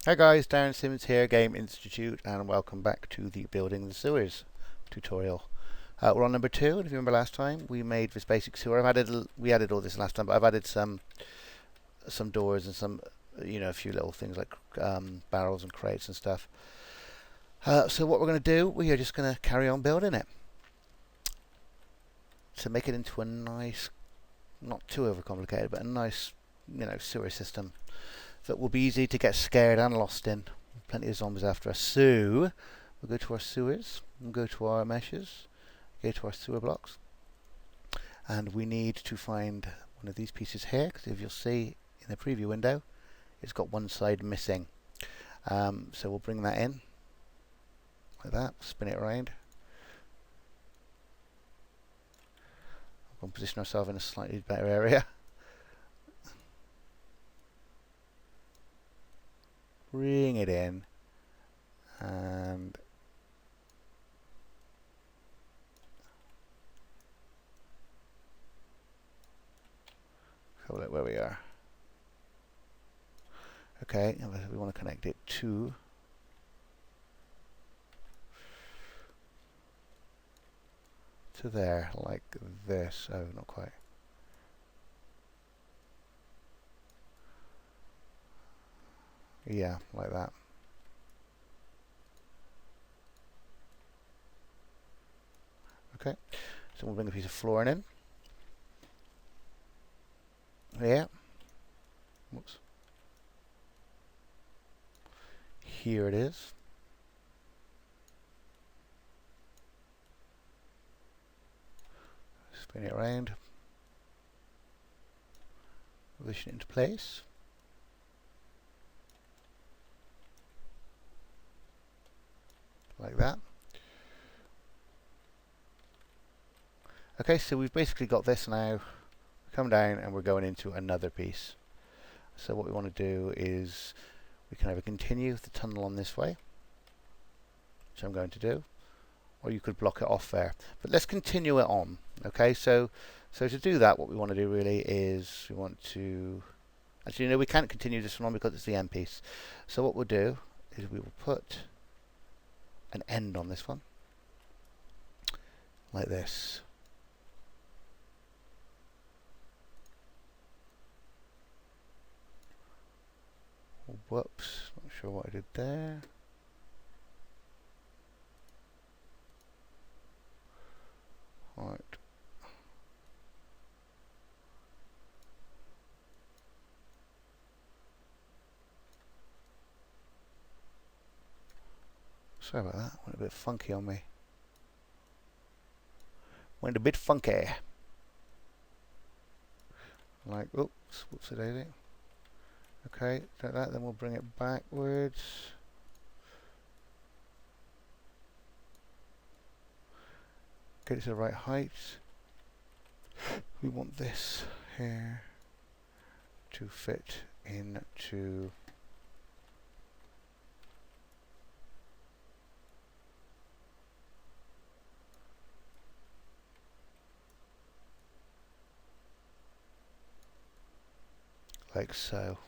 Hi guys, Darren Simmons here, Game Institute, and welcome back to the Building the Sewers tutorial. We're on number 2, and if you remember last time, we made this basic sewer. We added all this last time, but I've added some doors and some, a few little things like barrels and crates and stuff. So what we're going to do, we are just going to carry on building it to make it into a nice, not too overcomplicated, but a nice, sewer system that will be easy to get scared and lost in. Plenty of zombies after us. So we'll go to our sewers, we'll go to our meshes, go to our sewer blocks, and we need to find one of these pieces here, because if you'll see in the preview window, it's got one side missing. So we'll bring that in like that, spin it around. We'll position ourselves in a slightly better area. Bring it in, and have a look where we are. Okay, and we want to connect it to there, like this. Oh, not quite. Yeah, like that. Okay, so we'll bring a piece of flooring in. Yeah. Whoops. Here it is. Spin it around. Position it into place. Like that. Okay, so we've basically got this now. Come down and we're going into another piece. So what we want to do is we can either continue the tunnel on this way, which I'm going to do, or you could block it off there. But let's continue it on. Okay, so to do that, what we want to do really is we want to actually, we can't continue this one on because it's the end piece. So what we'll do is we will put an end on this one like this. Whoops, not sure what I did there. Right. Sorry about that, went a bit funky on me. Went a bit funky. Like, oops, whoops a daisy. Okay, like that, then we'll bring it backwards. Get it to the right height. We want this here to fit into like so.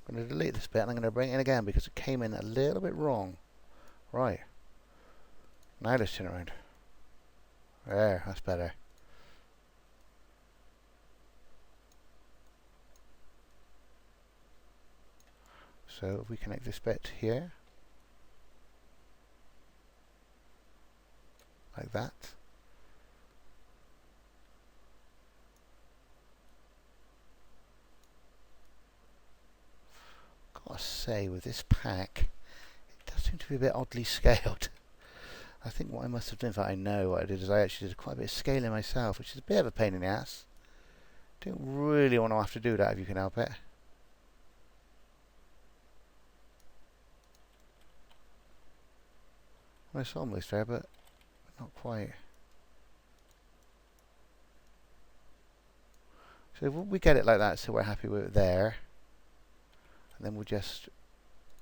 I'm going to delete this bit and I'm going to bring it in again because it came in a little bit wrong. Right. Now let's turn it around. There, that's better. So if we connect this bit here, like that. Gotta say, with this pack, it does seem to be a bit oddly scaled. I think what I must have done, in fact I know what I did, is I actually did quite a bit of scaling myself, which is a bit of a pain in the ass. Don't really want to have to do that if you can help it. Well, it's almost there, but not quite. So if we get it like that, so we're happy with it there, and then we'll just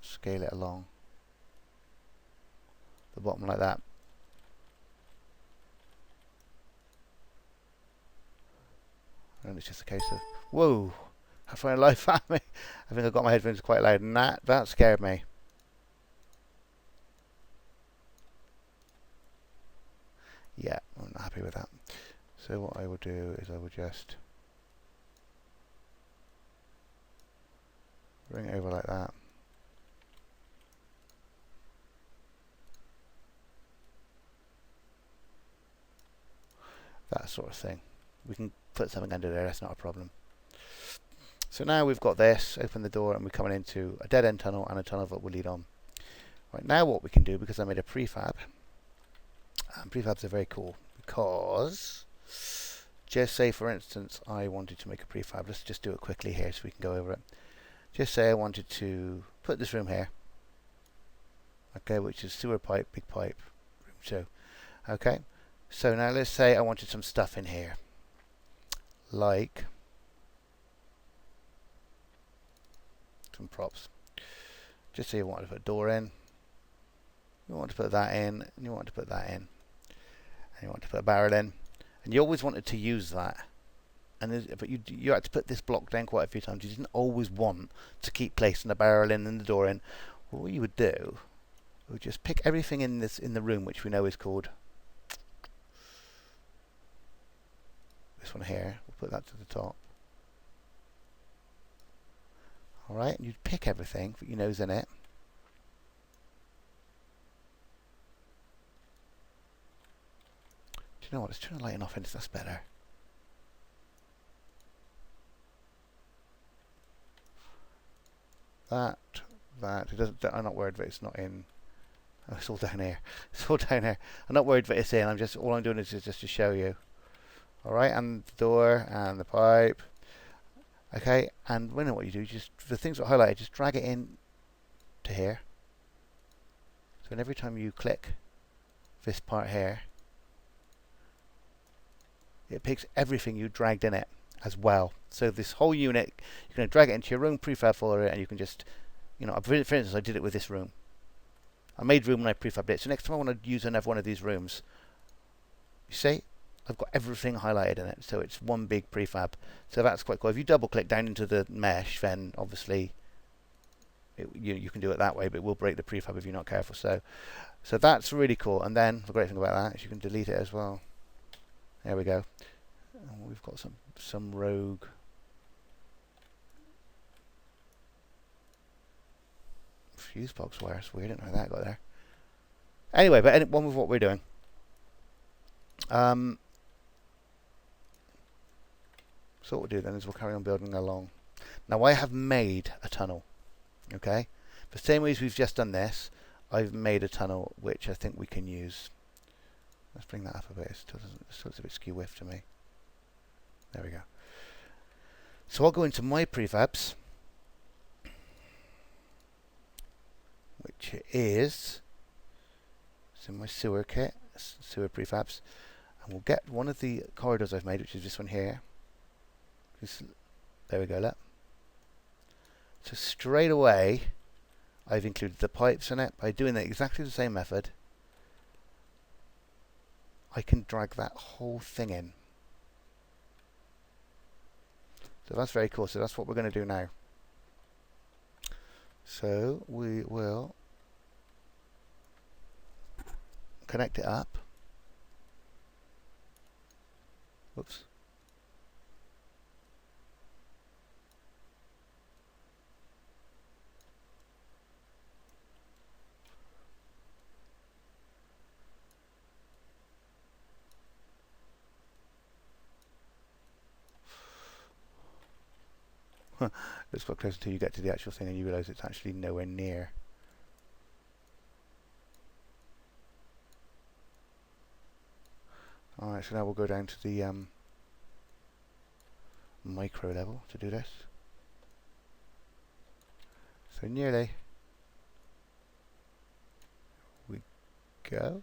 scale it along the bottom like that. And it's just a case of, whoa, how far in life at me? I think I got my headphones quite loud, and that scared me. Yeah, I'm not happy with that. So what I will do is I will just bring it over like that. That sort of thing. We can put something under there, that's not a problem. So now we've got this, open the door, and we're coming into a dead end tunnel and a tunnel that will lead on. Right, now what we can do, because I made a prefab, and prefabs are very cool, because just say for instance I wanted to make a prefab. Let's just do it quickly here so we can go over it. Just say I wanted to put this room here, okay, which is sewer pipe, big pipe, room 2. Okay, so now let's say I wanted some stuff in here, like some props. Just say you want to put a door in, you want to put that in, and you want to put that in, and you want to put a barrel in, and you always wanted to use that. But you had to put this block down quite a few times. You didn't always want to keep placing the barrel in and the door in. Well, what you would do, you would just pick everything in the room, which we know is called this one here. We'll put that to the top. All right, and you'd pick everything that you know's in it. Do you know what? Let's turn the lighting off, and that's better. That it doesn't. I'm not worried that it's not in. Oh, it's all down here. It's all down here. I'm not worried that it's in. All I'm doing is just to show you. All right, and the door and the pipe. Okay, and when what you do, just the things that are highlighted, just drag it in to here. So every time you click this part here, it picks everything you dragged in it as well. So this whole unit, you're going to drag it into your own prefab folder, and you can just, for instance, I did it with this room. I made room when I prefabbed it. So next time I want to use another one of these rooms, you see, I've got everything highlighted in it. So it's one big prefab. So that's quite cool. If you double click down into the mesh, then obviously you can do it that way, but it will break the prefab if you're not careful. So that's really cool. And then the great thing about that is you can delete it as well. There we go. And we've got some rogue fuse box wire. It's weird. I don't know how that got there. Anyway, but one with what we're doing. So what we'll do then is we'll carry on building along. Now I have made a tunnel. Okay, the same way as we've just done this, I've made a tunnel which I think we can use. Let's bring that up a bit. It still looks a bit skew whiff to me. There we go. So I'll go into my prefabs, which is in my sewer kit, sewer prefabs, and we'll get one of the corridors I've made, which is this one here. There we go, look. So straight away, I've included the pipes in it. By doing that exactly the same method, I can drag that whole thing in. So that's very cool. So that's what we're going to do now. So we will connect it up. Whoops. Let's get closer until you get to the actual thing and you realise it's actually nowhere near. Alright, so now we'll go down to the micro level to do this. So nearly. We go.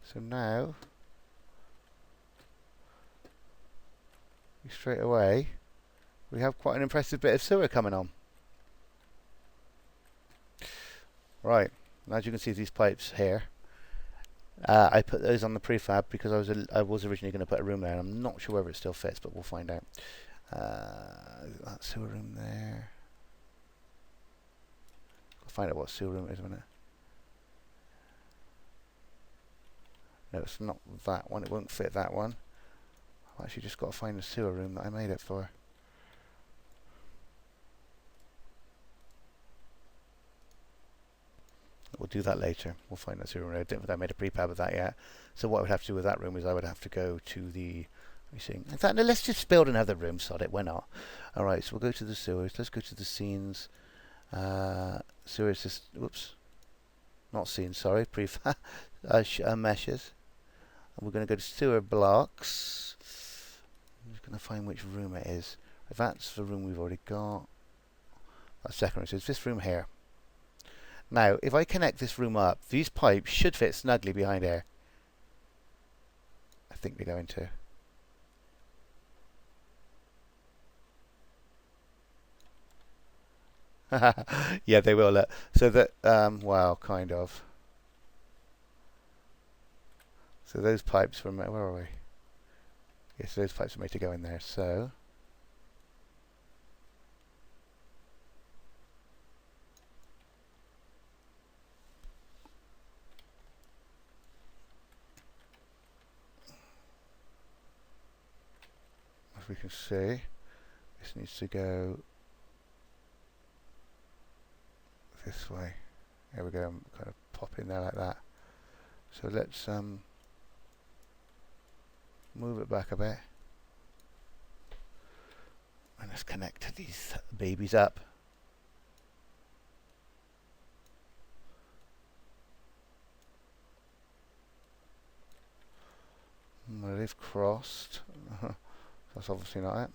So now, straight away, we have quite an impressive bit of sewer coming on. Right, and as you can see these pipes here, I put those on the prefab because I was originally going to put a room there, and I'm not sure whether it still fits, but we'll find out. That sewer room there. I'll find out what sewer room it is in a minute. No, it's not that one. It won't fit that one. I've actually just got to find the sewer room that I made it for. We'll do that later. We'll find that sewer room. I don't think I made a prefab of that yet. So what I would have to do with that room is I would have to go to the... In fact, no, let's just build another room, sod it, why not? Alright, so we'll go to the sewers. Let's go to the scenes. Sewers, just... Whoops. Not scenes, sorry. Prefab. Meshes. And we're going to go to sewer blocks. I'm just going to find which room it is. If that's the room we've already got. That's second room. So it's this room here. Now, if I connect this room up, these pipes should fit snugly behind here. I think they're going to. Yeah, they will. So that, well, kind of. So those pipes were, where are we? Yes, those pipes are made to go in there. So as we can see, this needs to go this way. There we go. I'm kind of pop in there like that. So let's move it back a bit. And let's connect these babies up. Well, they've crossed. That's obviously not it.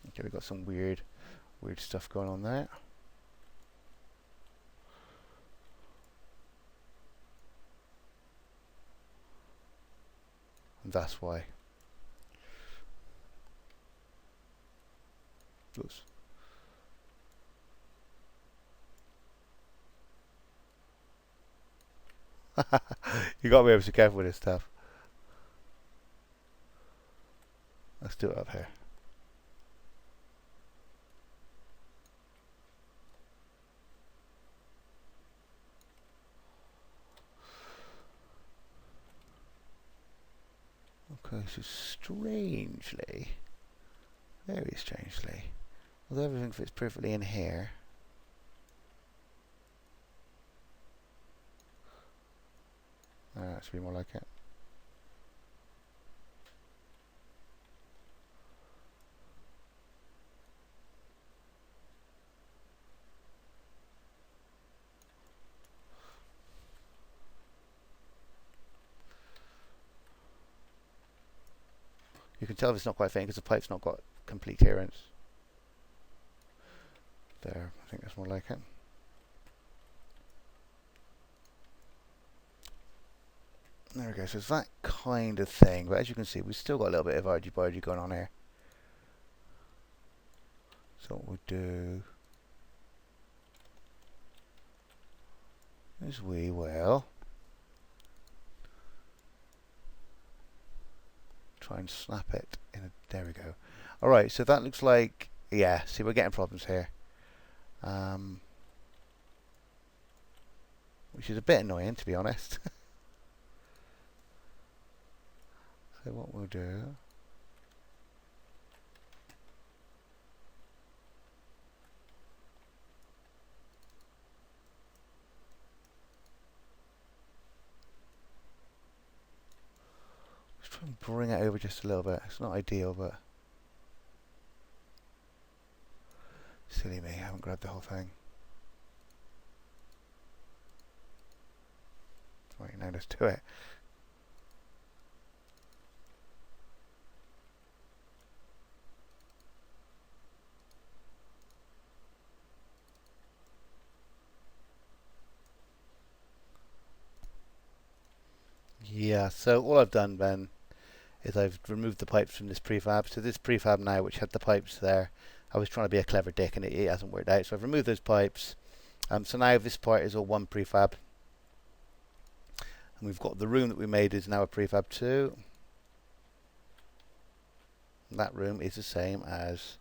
Okay, we've got some weird stuff going on there. And that's why. Oops. You got to be able to be careful with this stuff. Let's do it up here. Okay, so strangely, very strangely, although everything fits perfectly in here, that should be more like it. You can tell if it's not quite fitting because the pipe's not got complete clearance. There, I think that's more like it. There we go, so it's that kind of thing, but as you can see, we've still got a little bit of argy-bargy going on here. So what we'll do is we will try and snap it in. There we go. Alright, so that looks like, yeah, see, we're getting problems here. Which is a bit annoying, to be honest. So what we'll do, let's try and bring it over just a little bit. It's not ideal, but silly me, I haven't grabbed the whole thing. Right, now let's do it. Yeah, so all I've done then is I've removed the pipes from this prefab. So this prefab now, which had the pipes there, I was trying to be a clever dick and it hasn't worked out. So I've removed those pipes. So now this part is all one prefab. And we've got the room that we made is now a prefab too. And that room is the same as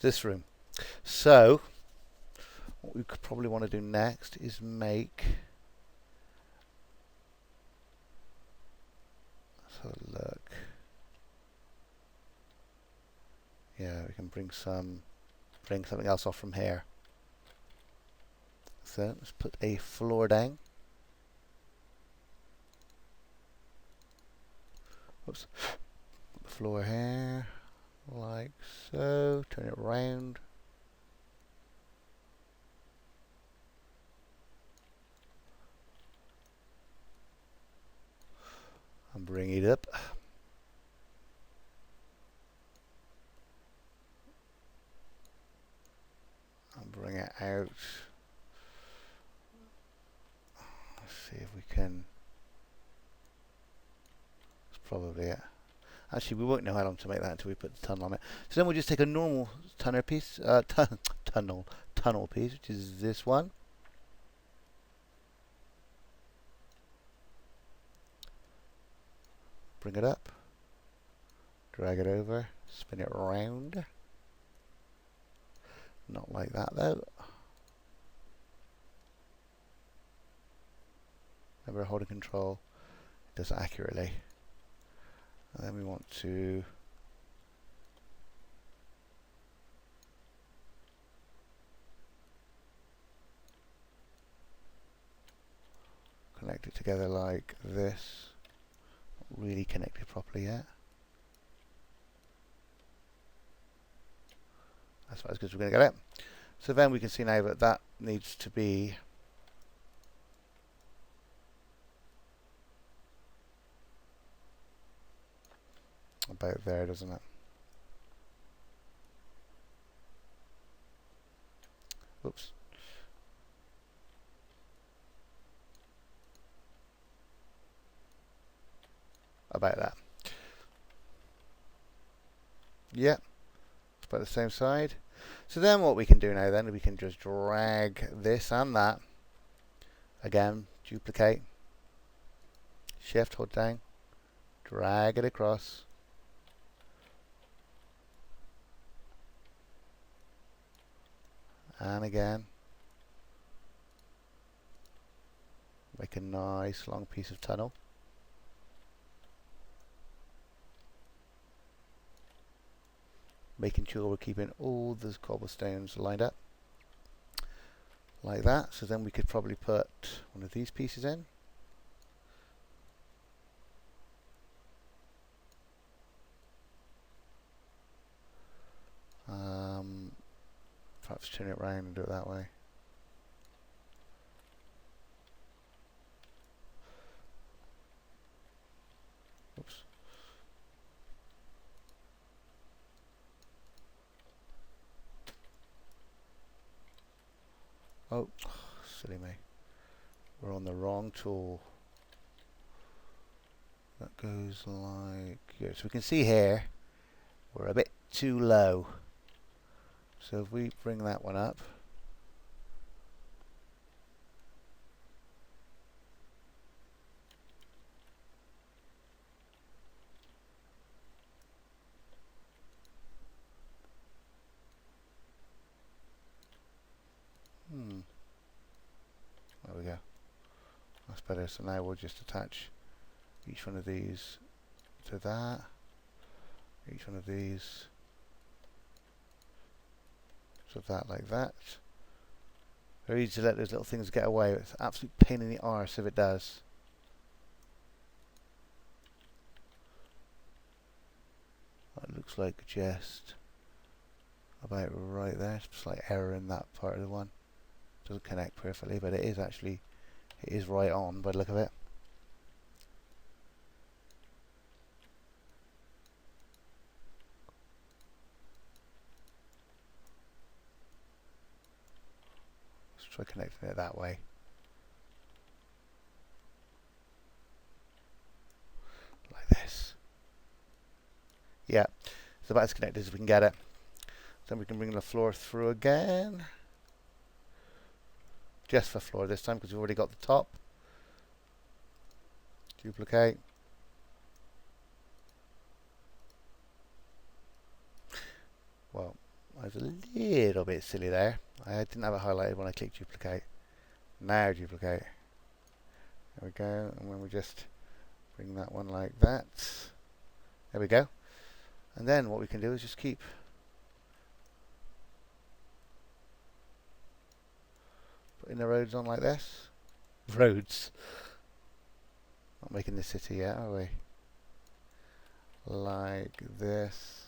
this room. So what we could probably want to do next is make, let's have a look. Yeah, we can bring something else off from here. So let's put a floor down. Oops. Put the floor here, like so. Turn it around. And bring it up. And bring it out. Let's see if we can. That's probably it. Actually, we won't know how long to make that until we put the tunnel on it. So then we'll just take a normal tunnel piece, tunnel piece, which is this one. Bring it up, drag it over, spin it around. Not like that though. Remember, holding control, it does it accurately. And then we want to connect it together like this. Not really connected properly yet. That's about as good as we're going to get it. So then we can see now that that needs to be about there, doesn't it? Oops. About that. Yeah, it's about the same side. So then what we can do now then, we can just drag this and that. Again, duplicate. Shift, hold down. Drag it across. And again. Make a nice long piece of tunnel. Making sure we're keeping all the cobblestones lined up. Like that. So then we could probably put one of these pieces in. Perhaps turn it around and do it that way. Oops. Oh, silly me. We're on the wrong tool. That goes like, yeah, so we can see here we're a bit too low. So if we bring that one up, there we go. That's better. So now we'll just attach each one of these to that. Each one of these to that, like that. Very easy to let those little things get away. It's an absolute pain in the arse if it does. That looks like just about right there. Slight error in that part of the one. Doesn't connect perfectly, but it is actually, it is right on by the look of it. Let's try connecting it that way. It's about as connected as we can get it. Then we can bring the floor through again. Just for floor this time because we've already got the top. Duplicate. Well, I was a little bit silly there. I didn't have it highlighted when I clicked duplicate. Now duplicate. There we go. And when we just bring that one like that. There we go. And then what we can do is just keep putting the roads on like this. Roads. Not making the city yet, are we? Like this.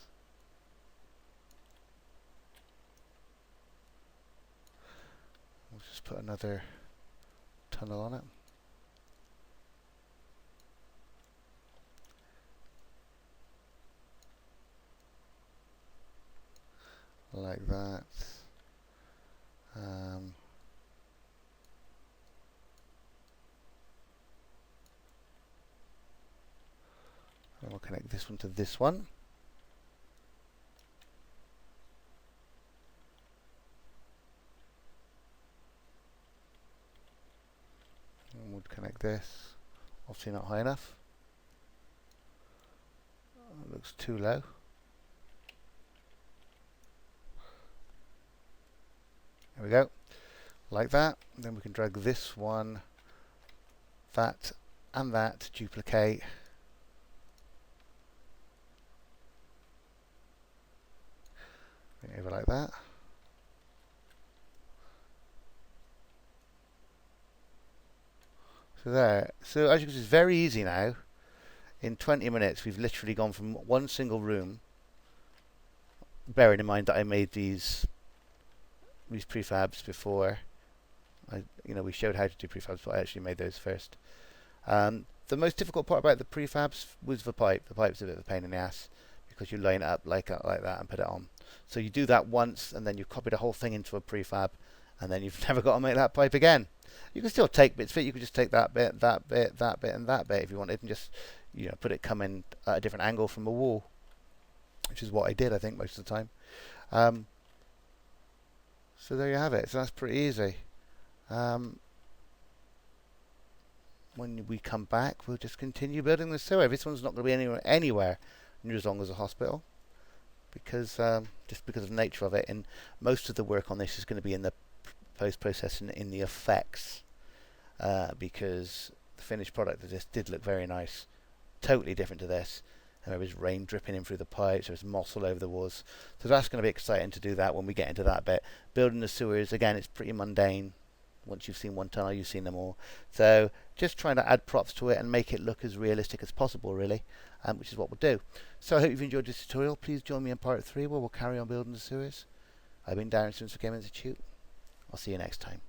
We'll just put another tunnel on it. Like that. And we'll connect this one to this one. And we'll connect this. Obviously not high enough. It looks too low. There we go. Like that. And then we can drag this one, that, and that, duplicate. Bring it over like that. So there. So as you can see, it's very easy now. In 20 minutes, we've literally gone from one single room, bearing in mind that I made these prefabs before. We showed how to do prefabs, but I actually made those first. The most difficult part about the prefabs was the pipe. The pipe's a bit of a pain in the ass because you line it up like that and put it on. So you do that once, and then you copy the whole thing into a prefab, and then you've never got to make that pipe again. You can still take bits of it. You could just take that bit, that bit, that bit, and that bit if you wanted, and just put it come in at a different angle from a wall, which is what I did, I think, most of the time. So there you have it. So that's pretty easy. When we come back, we'll just continue building the sewer. This one's not going to be anywhere near as long as a hospital, because just because of the nature of it. And most of the work on this is going to be in the post-processing, in the effects, because the finished product of this did look very nice, totally different to this. And there was rain dripping in through the pipes, there was moss all over the walls. So that's going to be exciting to do that when we get into that bit. Building the sewers, again, it's pretty mundane. Once you've seen one tunnel, you've seen them all. So just trying to add props to it and make it look as realistic as possible, really, which is what we'll do. So I hope you've enjoyed this tutorial. Please join me in part 3 where we'll carry on building the sewers. I've been Darren Sims for Game Institute. I'll see you next time.